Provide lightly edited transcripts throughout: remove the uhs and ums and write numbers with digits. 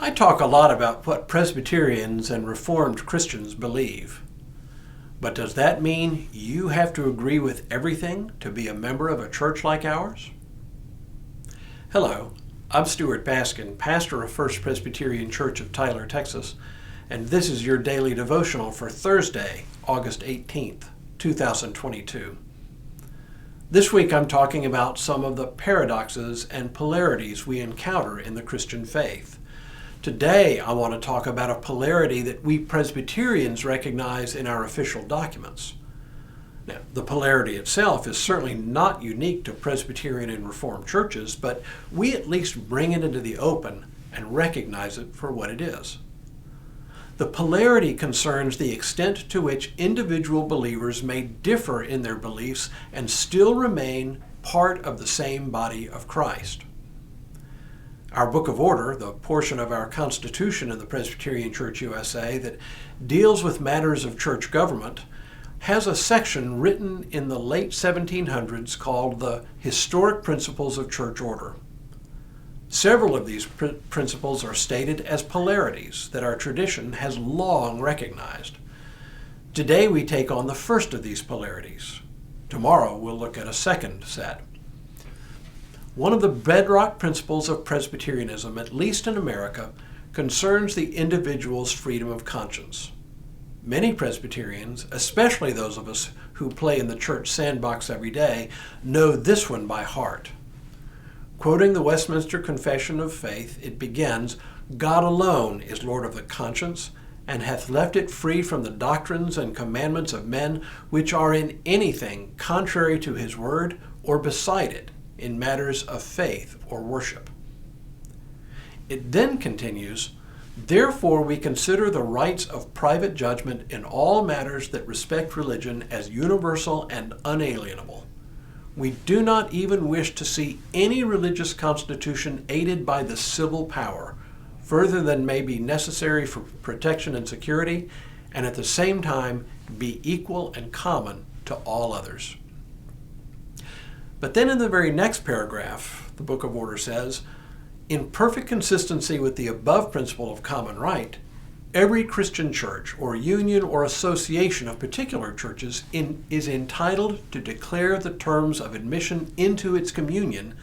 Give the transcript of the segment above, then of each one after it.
I talk a lot about what Presbyterians and Reformed Christians believe. But does that mean you have to agree with everything to be a member of a church like ours? Hello, I'm Stuart Baskin, pastor of First Presbyterian Church of Tyler, Texas, and this is your daily devotional for Thursday, August 18th, 2022. This week I'm talking about some of the paradoxes and polarities we encounter in the Christian faith. Today, I want to talk about a polarity that we Presbyterians recognize in our official documents. Now, the polarity itself is certainly not unique to Presbyterian and Reformed churches, but we at least bring it into the open and recognize it for what it is. The polarity concerns the extent to which individual believers may differ in their beliefs and still remain part of the same body of Christ. Our Book of Order, the portion of our Constitution in the Presbyterian Church USA that deals with matters of church government, has a section written in the late 1700s called the Historic Principles of Church Order. Several of these principles are stated as polarities that our tradition has long recognized. Today we take on the first of these polarities. Tomorrow we'll look at a second set. One of the bedrock principles of Presbyterianism, at least in America, concerns the individual's freedom of conscience. Many Presbyterians, especially those of us who play in the church sandbox every day, know this one by heart. Quoting the Westminster Confession of Faith, it begins, "God alone is Lord of the conscience, and hath left it free from the doctrines and commandments of men, which are in anything contrary to his word, or beside it, in matters of faith or worship." It then continues, "Therefore we consider the rights of private judgment in all matters that respect religion as universal and unalienable. We do not even wish to see any religious constitution aided by the civil power, further than may be necessary for protection and security, and at the same time be equal and common to all others." But then in the very next paragraph, the Book of Order says, "In perfect consistency with the above principle of common right, every Christian church or union or association of particular churches is entitled to declare the terms of admission into its communion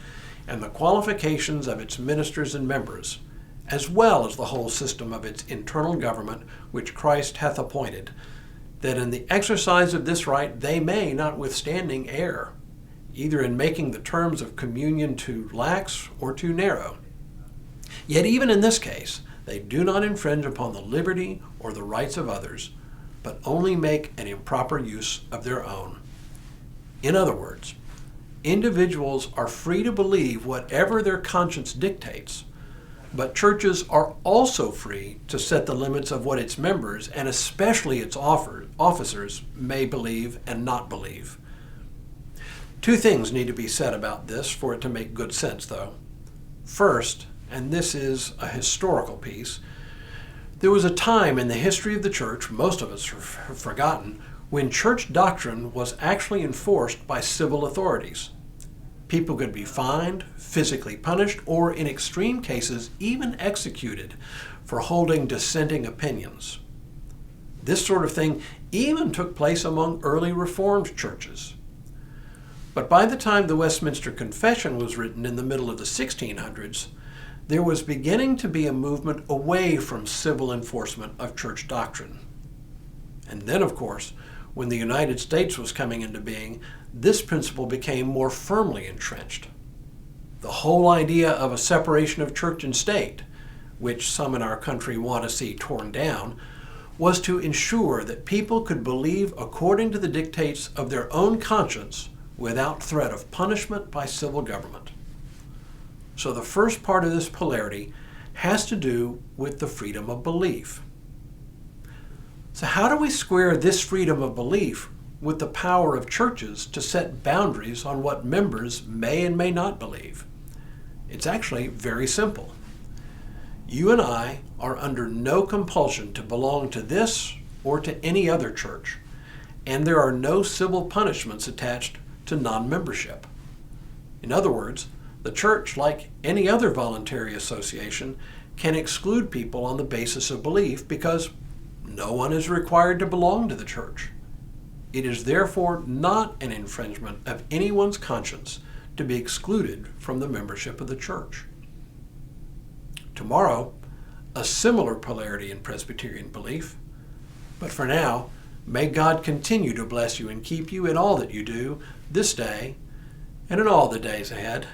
and the qualifications of its ministers and members, as well as the whole system of its internal government which Christ hath appointed, that in the exercise of this right they may, notwithstanding, err, either in making the terms of communion too lax or too narrow. Yet even in this case, they do not infringe upon the liberty or the rights of others, but only make an improper use of their own." In other words, individuals are free to believe whatever their conscience dictates, but churches are also free to set the limits of what its members, and especially its officers, may believe and not believe. Two things need to be said about this for it to make good sense, though. First, and this is a historical piece, there was a time in the history of the church, most of us have forgotten, when church doctrine was actually enforced by civil authorities. People could be fined, physically punished, or in extreme cases even executed for holding dissenting opinions. This sort of thing even took place among early Reformed churches. But by the time the Westminster Confession was written in the middle of the 1600s, there was beginning to be a movement away from civil enforcement of church doctrine. And then, of course, when the United States was coming into being, this principle became more firmly entrenched. The whole idea of a separation of church and state, which some in our country want to see torn down, was to ensure that people could believe according to the dictates of their own conscience without threat of punishment by civil government. So the first part of this polarity has to do with the freedom of belief. So how do we square this freedom of belief with the power of churches to set boundaries on what members may and may not believe? It's actually very simple. You and I are under no compulsion to belong to this or to any other church, and there are no civil punishments attached to non-membership. In other words, the church, like any other voluntary association, can exclude people on the basis of belief because no one is required to belong to the church. It is therefore not an infringement of anyone's conscience to be excluded from the membership of the church. Tomorrow, a similar polarity in Presbyterian belief. But for now, may God continue to bless you and keep you in all that you do this day and in all the days ahead.